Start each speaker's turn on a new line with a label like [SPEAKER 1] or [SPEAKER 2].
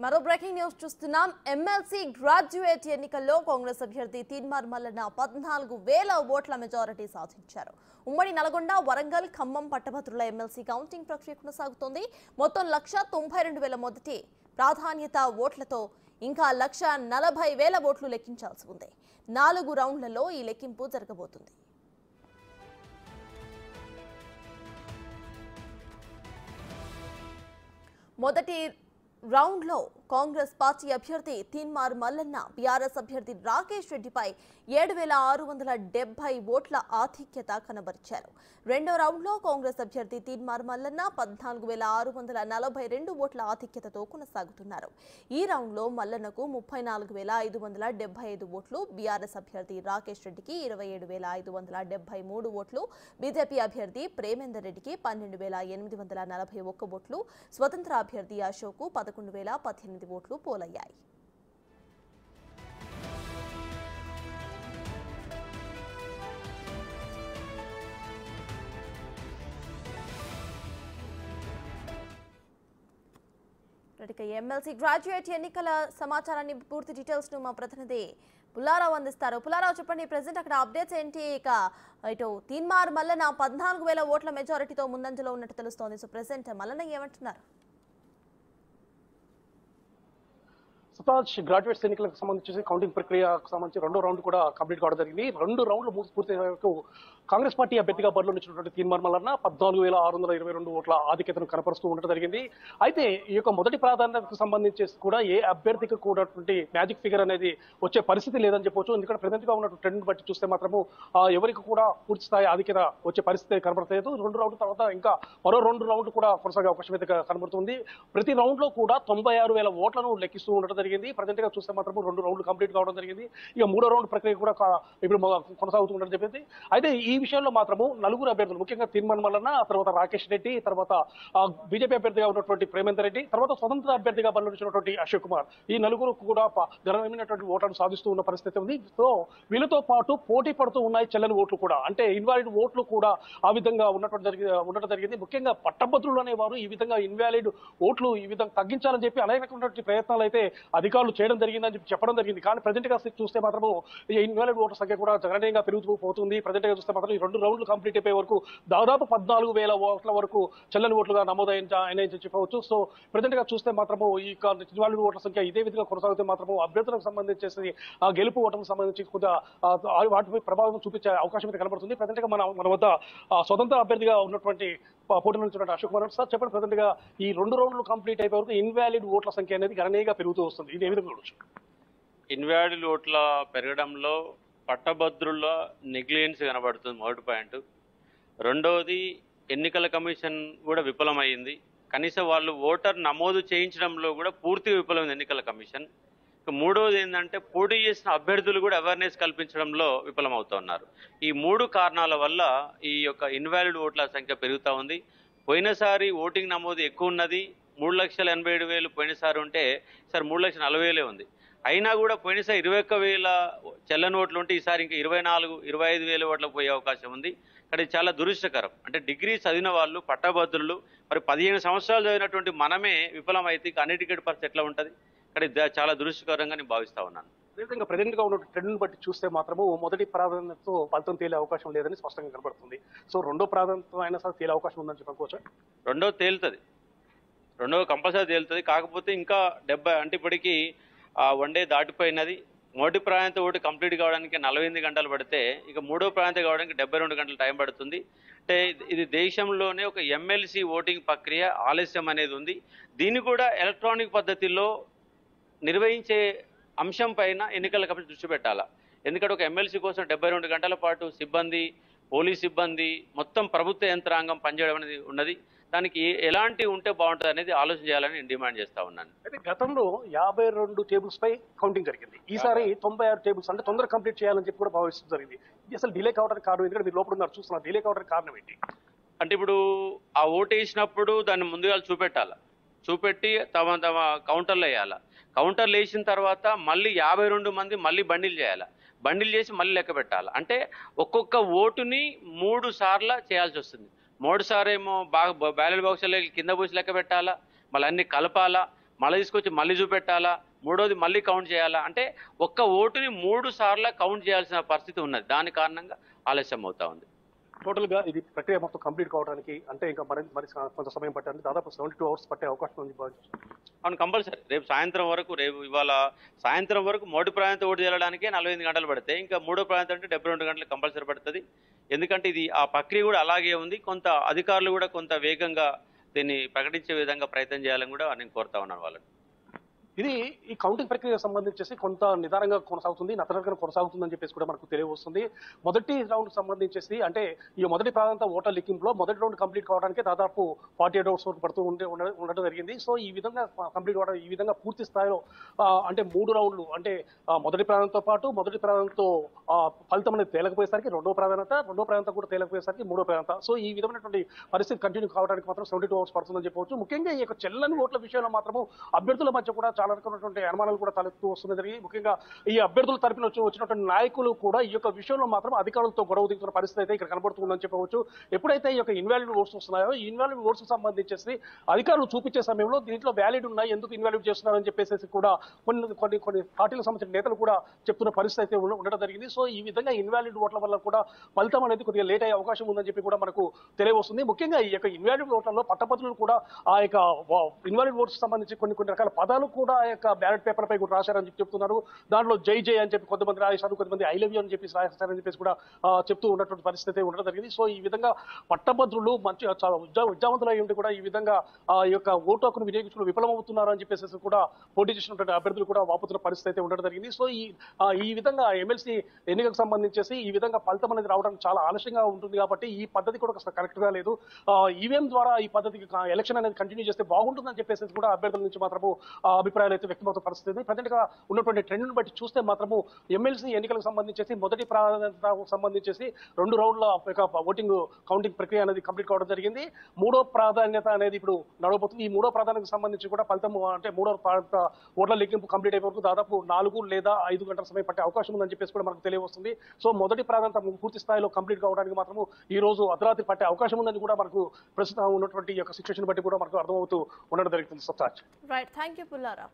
[SPEAKER 1] మరో breaking news చూస్తున్నాం. MLC graduate ఎన్నికల్లో కాంగ్రెస్ అభ్యర్థి తీన్మార్ మల్లన్న 14,000 ఓట్ల మెజారిటీ సాధించారు. ఉమ్మడి నల్గొండ, వరంగల్, ఖమ్మం పట్టభద్రుల ఎమ్మెల్సీ కౌంటింగ్ ప్రక్రియ కొనసాగుతోంది. మొత్తం 1,92,000 మొదటి ప్రాధాన్యత ఓట్లతో ఇంకా 1,40,000 ఓట్లు లెక్కించాల్సి ఉంది. 4 రౌండ్లలో ఈ లెక్కింపు జరగబోతుంది. మొదటి రౌండ్లో కాంగ్రెస్ పార్టీ అభ్యర్థి తీన్మార్ మల్లన్న బీఆర్ఎస్ అభ్యర్థి రాకేష్ రెడ్డిపై 7,670 ఓట్ల ఆధిక్యత కనబరిచారు. రెండో రౌండ్లో కాంగ్రెస్ అభ్యర్థి తీన్మార్ మల్లన్న 14,642 ఓట్ల ఆధిక్యతతో కొనసాగుతున్నారు. ఈ రౌండ్లో మల్లన్నకు 34,575 ఓట్లు, బీఆర్ఎస్ అభ్యర్థి రాకేష్ రెడ్డికి 27,573 ఓట్లు, బీజేపీ అభ్యర్థి ప్రేమేందర్ రెడ్డికి 12,841 ఓట్లు, స్వతంత్ర అభ్యర్థి అశోక్ 11,018 ఓట్లు పోలయ్యాయి. ఎమ్మెల్సీ గ్రాడ్యుయేట్ ఎన్నికల సమాచారాన్ని పూర్తి డీటెయిల్స్ ను మా ప్రతినిధి పుల్లారావు అందిస్తారు. పుల్లారావు, చెప్పండి, ప్రెసెంట్ అక్కడ అప్డేట్స్ ఏంటి? ఇటు తీన్మార్ మల్లన్న 14,000 ఓట్ల మెజారిటీతో ముందంజలో ఉన్నట్టు తెలుస్తోంది. సో ప్రెసెంట్ మల్లన్న ఏమంటున్నారు?
[SPEAKER 2] సుతాజ్, గ్రాడ్యుయేట్స్ ఎన్నికలకు సంబంధించి కౌంటింగ్ ప్రక్రియకు సంబంధించి రెండో రౌండ్ కూడా కంప్లీట్ కావడం జరిగింది. 2 రౌండ్లు పూర్తి వరకు కాంగ్రెస్ పార్టీ అభ్యర్థిగా బరిలో నిలిచినటువంటి తీన్మార్ మల్లన్న 14,622 ఓట్ల ఆధిక్యతను కనపరుస్తూ ఉండడం జరిగింది. అయితే ఈ యొక్క మొదటి ప్రాధాన్యతకు సంబంధించి కూడా ఏ అభ్యర్థికి కూడా మ్యాజిక్ ఫిగర్ అనేది వచ్చే పరిస్థితి లేదని చెప్పొచ్చు. ఎందుకంటే ప్రెజెంట్ గా ఉన్న ట్రెండ్ బట్టి చూస్తే మాత్రము ఎవరికి కూడా పూర్తి స్థాయి ఆధిక్యత వచ్చే పరిస్థితి కనబడలేదు. 2 రౌండ్ల తర్వాత ఇంకా మరో 2 రౌండ్లు కూడా కొనసాగే అవకాశం అయితే కనబడుతుంది. ప్రతి రౌండ్ లో కూడా 96,000 ఓట్లను లెక్కిస్తూ ఉండడం జరిగింది. ప్రజెంట్ గా చూస్తే మాత్రం 2 రౌండ్లు కంప్లీట్ కావడం జరిగింది. ఇక 3వ రౌండ్ ప్రక్రియ కూడా ఇప్పుడు కొనసాగుతూ ఉండడం చెప్పింది. అయితే ఈ విషయంలో మాత్రము 4 అభ్యర్థులు, ముఖ్యంగా తీన్మార్ మల్లన్న, తర్వాత రాకేష్ రెడ్డి, తర్వాత బీజేపీ అభ్యర్థిగా ఉన్నటువంటి ప్రేమేందర్ రెడ్డి, తర్వాత స్వతంత్ర అభ్యర్థిగా బరిలో నిలిచినటువంటి అశోక్ కుమార్, ఈ 4 కూడా ఘనమైనటువంటి ఓట్లను సాధిస్తూ ఉన్న పరిస్థితి ఉంది. సో వీళ్ళతో పాటు పోటీ పడుతూ ఉన్నాయి చెల్లని ఓట్లు కూడా, అంటే ఇన్వాలిడ్ ఓట్లు కూడా ఆ విధంగా ఉండటం జరిగింది. ముఖ్యంగా పట్టభద్రులు అనేవారు ఈ విధంగా ఇన్వాలిడ్ ఓట్లు ఈ విధంగా తగ్గించాలని చెప్పి అనేకటువంటి ప్రయత్నాలు అయితే అధికారులు చేయడం జరిగిందని చెప్పడం జరిగింది. కానీ ప్రజెంట్ గా చూస్తే మాత్రం ఈ ఇన్వాలిడ్ ఓట్ల సంఖ్య కూడా గణనీయంగా పెరుగుతూ పోతుంది. ప్రజెంట్ గా చూస్తే మాత్రం ఈ 2 రౌండ్లు కంప్లీట్ అయిపోయే వరకు దాదాపు 14,000 ఓట్ల వరకు చెల్లని ఓట్లుగా నమోదైన చెప్పవచ్చు. సో ప్రజెంట్ గా చూస్తే మాత్రము ఈ ఇన్వాలిడ్ ఓట్ల సంఖ్య ఇదే విధంగా కొనసాగితే మాత్రము అభ్యర్థులకు సంబంధించేసి ఆ గెలుపు ఓటమికి సంబంధించి కొద్దిగా వాటిపై ప్రభావం చూపించే అవకాశం అయితే కనబడుతుంది. ప్రజెంట్ గా మన వద్ద స్వతంత్ర అభ్యర్థిగా ఉన్నటువంటి పోటీ నుంచి అశోక్ కుమార్ సార్, చెప్పండి, ప్రజెంట్ గా ఈ 2 రౌండ్లు కంప్లీట్ అయిపోయే వరకు ఇన్వాలిడ్ ఓట్ల సంఖ్య అనేది గణనీయంగా పెరుగుతూ వస్తుంది. ఇది ఏ విధంగా చూడొచ్చు?
[SPEAKER 3] ఇన్వాలిడ్ ఓట్ల పెరగడంలో పట్టభద్రుల నెగ్లిజెన్స్ కనబడుతుంది, మొదటి పాయింట్. రెండవది, ఎన్నికల కమిషన్ కూడా విఫలమైంది. కనీసం వాళ్ళు ఓటర్ నమోదు చేయించడంలో కూడా పూర్తిగా విఫలమైంది ఎన్నికల కమిషన్. మూడవది ఏంటంటే పోటీ చేసిన అభ్యర్థులు కూడా అవేర్నెస్ కల్పించడంలో విఫలమవుతున్నారు. ఈ 3 కారణాల వల్ల ఈ యొక్క ఇన్వాలిడ్ ఓట్ల సంఖ్య పెరుగుతూ ఉంది. పోయినసారి ఓటింగ్ నమోదు ఎక్కువ ఉన్నది, 3,87,000 పోయినసారి ఉంటే ఈసారి 3,40,000 ఉంది. అయినా కూడా పోయినసారి 21,000 చెల్లని ఓట్లు ఉంటే ఈసారి ఇంకా 24,000-25,000 ఓట్లకు పోయే అవకాశం ఉంది. కానీ చాలా దురదృష్టకరం. అంటే డిగ్రీ చదివిన వాళ్ళు, పట్టభద్రులు, మరి 15 సంవత్సరాలు చదివినటువంటి మనమే విఫలమైతే అన్ఎడ్యుకేటెడ్ పర్సన్ ఎట్లా ఉంటుంది? కానీ చాలా దురదృష్టకరంగా నేను భావిస్తా ఉన్నాను.
[SPEAKER 2] అదేవిధంగా ప్రెజెంట్ గా ఉన్న ట్రెండ్ బట్టి చూస్తే మాత్రము మొదటి ప్రాధాన్యతతో ఫలితం తేలే అవకాశం లేదని స్పష్టంగా కనబడుతుంది. సో రెండో ప్రాధాన్యత అయినా సరే తేలే అవకాశం ఉందని చెప్పుకోవచ్చు.
[SPEAKER 3] రెండో తేలుతుంది, రెండో కంపల్సరీ తేలుతుంది. కాకపోతే ఇంకా 70 అంటే ఇప్పటికీ 1 డే దాటిపోయినది. మొదటి ప్రాధాన్యత ఓటు కంప్లీట్ కావడానికి 48 గంటలు పడితే ఇక 3వ ప్రాధాన్యత కావడానికి 72 గంటలు టైం పడుతుంది. అంటే ఇది దేశంలోనే ఒక ఎమ్మెల్సీ ఓటింగ్ ప్రక్రియ ఆలస్యం అనేది ఉంది. దీన్ని కూడా ఎలక్ట్రానిక్ పద్ధతిలో నిర్వహించే అంశం పైన ఎన్నికల కమిషన్ దృష్టి పెట్టాలా. ఎందుకంటే ఒక ఎమ్మెల్సీ కోసం 72 గంటల పాటు సిబ్బంది, పోలీస్ సిబ్బంది, మొత్తం ప్రభుత్వ యంత్రాంగం పనిచేయడం అనేది ఉన్నది. దానికి ఎలాంటి ఉంటే బాగుంటుంది అనేది ఆలోచన చేయాలని నేను డిమాండ్ చేస్తా ఉన్నాను.
[SPEAKER 2] అయితే గతంలో 52 టేబుల్స్ పై కౌంటింగ్ జరిగింది. ఈసారి 96 టేబుల్స్, అంటే తొందరగా కంప్లీట్ చేయాలని చెప్పి కూడా భావిస్తూ జరిగింది. ఇది అసలు డిలే కావడానికి కారణం, ఎందుకంటే మీరు లోపల ఉన్నారు చూస్తున్నారు, డిలే కావడానికి కారణం ఏంటి?
[SPEAKER 3] అంటే ఇప్పుడు ఆ ఓటు వేసినప్పుడు దాన్ని ముందుగా చూపెట్టాలా, చూపెట్టి తమ కౌంటర్లు వేయాలా. కౌంటర్లు వేసిన తర్వాత మళ్ళీ 52 మంది మళ్ళీ బండిల్ చేయాలా, బండిల్ చేసి మళ్ళీ లెక్క పెట్టాలి. అంటే ఒక్కొక్క ఓటుని 3 సార్లు చేయాల్సి వస్తుంది. 3 సార్లు ఏమో బాగా బ్యాలెట్ బాక్సులు కింద పోసి లెక్క పెట్టాలా, మళ్ళీ అన్ని కలపాలా, మళ్ళీ తీసుకొచ్చి మళ్ళీ చూపెట్టాలా, మూడోది మళ్ళీ కౌంట్ చేయాలా, అంటే ఒక్క ఓటుని 3 సార్లు కౌంట్ చేయాల్సిన పరిస్థితి ఉన్నది. దాని కారణంగా ఆలస్యం అవుతా ఉంది.
[SPEAKER 2] టోటల్ గా ఇది ప్రక్రియ మొత్తం కంప్లీట్ కావడానికి అంటే ఇంకా మరి కొంత సమయం పట్టింది, దాదాపు 72 hours పట్టే అవకాశం ఉంది.
[SPEAKER 3] అవును, కంపల్సరీ రేపు సాయంత్రం వరకు, ఇవాళ సాయంత్రం వరకు మొదటి ప్రాంతం ఓటు చేయడానికే 48 గంటలు పడతాయి. ఇంకా మూడో ప్రాంతం అంటే 72 గంటలు కంపల్సరీ పడుతుంది. ఎందుకంటే ఇది ఆ ప్రక్రియ కూడా అలాగే ఉంది. కొంత అధికారులు కూడా కొంత వేగంగా దీన్ని ప్రకటించే విధంగా ప్రయత్నం చేయాలని కూడా నేను కోరుతా ఉన్నాను వాళ్ళని.
[SPEAKER 2] ఇది ఈ కౌంటింగ్ ప్రక్రియకు సంబంధించేసి కొంత నిదానంగా కొనసాగుతుంది, నత్తనడకన కొనసాగుతుందని చెప్పేసి కూడా మనకు తెలియవస్తుంది. మొదటి రౌండ్ సంబంధించేసి అంటే ఈ మొదటి ప్రాంత ఓటర్ లెక్కింపులో మొదటి రౌండ్ కంప్లీట్ కావడానికి దాదాపు 48 hours వరకు పడుతూ ఉండడం జరిగింది. సో ఈ విధంగా కంప్లీట్ కావడం, ఈ విధంగా పూర్తి స్థాయిలో అంటే 3 రౌండ్లు అంటే మొదటి ప్రాంతంతో పాటు మొదటి ప్రాంతంతో ఫలితం అనేది తేలకపోయేసరికి రెండో ప్రాంతం కూడా తేలకపోయేసరికి మూడో ప్రాంతం. సో ఈ విధమైనటువంటి పరిస్థితి కంటిన్యూ కావడానికి మాత్రం 72 hours పడుతుందని చెప్పవచ్చు. ముఖ్యంగా ఈ యొక్క చెల్లని ఓట్ల విషయంలో మాత్రము అభ్యర్థుల మధ్య కూడా చాలా రకమైనటువంటి అనుమానాలు కూడా తలెత్తు వస్తుంది జరిగి, ముఖ్యంగా ఈ అభ్యర్థుల తరపున వచ్చినటువంటి నాయకులు కూడా ఈ యొక్క విషయంలో మాత్రం అధికారులతో గొడవ దిగుతున్న పరిస్థితి అయితే ఇక్కడ కనబడుతుందని చెప్పవచ్చు. ఎప్పుడైతే ఈ యొక్క ఇన్వాలిడ్ ఓట్స్ వస్తున్నాయో ఈ ఇన్వాలిడ్ ఓట్స్ సంబంధించేసి అధికారులు చూపించే సమయంలో దీంట్లో వ్యాలిడ్ ఉన్నాయి, ఎందుకు ఇన్వాలిడ్ చేస్తున్నారని చెప్పేసి కూడా కొన్ని పార్టీలకు సంబంధించిన నేతలు కూడా చెప్తున్న పరిస్థితి అయితే ఉండడం జరిగింది. సో ఈ విధంగా ఇన్వాలిడ్ ఓట్ల వల్ల కూడా ఫలితం అనేది కొద్దిగా లేట్ అయ్యే అవకాశం ఉందని చెప్పి కూడా మనకు తెలియవస్తుంది. ముఖ్యంగా ఈ యొక్క ఇన్వాలిడ్ ఓట్లలో పట్టభద్రులు కూడా ఆ యొక్క ఇన్వాలిడ్ ఓట్స్ సంబంధించి కొన్ని రకాల పదాలు కూడా ఆ యొక్క బ్యాలెట్ పేపర్ పై కూడా రాశారని చెప్తున్నారు. దాంట్లో జై జై అని చెప్పి కొంతమంది రాశారు, కొంతమంది ఐ లవ్ యూ అని చెప్పి రాశారని చెప్పేసి కూడా చెప్తూ ఉన్నటువంటి పరిస్థితి ఉండడం జరిగింది. సో ఈ విధంగా పట్టభద్రులు మంచి విద్యావంతులు అయి ఉండి కూడా ఈ విధంగా ఈ యొక్క ఓటు హక్కును వినియోగించుకుని విఫలమవుతున్నారు అని చెప్పేసి కూడా పోటీ చేసినటువంటి అభ్యర్థులు కూడా వాపుతున్న పరిస్థితి అయితే ఉండడం జరిగింది. సో ఈ విధంగా ఎమ్మెల్సీ ఎన్నికలకు సంబంధించేసి ఈ విధంగా ఫలితం అనేది రావడానికి చాలా ఆలస్యంగా ఉంటుంది కాబట్టి ఈ పద్ధతి కూడా కరెక్ట్ గా లేదు. ఈవీఎం ద్వారా ఈ పద్ధతికి ఎలక్షన్ అనేది కంటిన్యూ చేస్తే బాగుంటుందని చెప్పేసి కూడా అభ్యర్థుల నుంచి మాత్రము అభిప్రాయాలు అయితే వ్యక్తమవుతున్న పరిస్థితి. ప్రజెంట్ గా ఉన్నటువంటి ట్రెండ్ బట్టి చూస్తే మాత్రము ఎమ్మెల్సీ ఎన్నికలకు సంబంధించేసి మొదటి ప్రాధాన్యతకు సంబంధించేసి 2 రౌండ్ల ఓటింగ్ కౌంటింగ్ ప్రక్రియ అనేది కంప్లీట్ కావడం జరిగింది. మూడో ప్రాధాన్యత అనేది ఇప్పుడు నడవబోతుంది. ఈ మూడో ప్రాధాన్యతకు సంబంధించి కూడా ఫలితం అంటే మూడో ప్రాంత ఓట్ల లెక్కింపు కంప్లీట్ అయిన వరకు దాదాపు 4 లేదా 5 గంటల సమయం పట్టే అవకాశం ఉందని చెప్పేసి కూడా మనకు తెలియవస్తుంది. సో మొదటి ప్రాధాన్యత పూర్తి స్థాయిలో కంప్లీట్ కావడానికి మాత్రము ఈ రోజు అర్ధరాత్రి పట్టే అవకాశం ఉందని కూడా మనకు ప్రస్తుతం ఉన్నటువంటి యొక్క సిచ్యువేషన్ బట్టి కూడా మనకు అర్థమవుతూ ఉండడం జరుగుతుంది. సత్తాజ్.
[SPEAKER 1] Right, thank you Pullarao.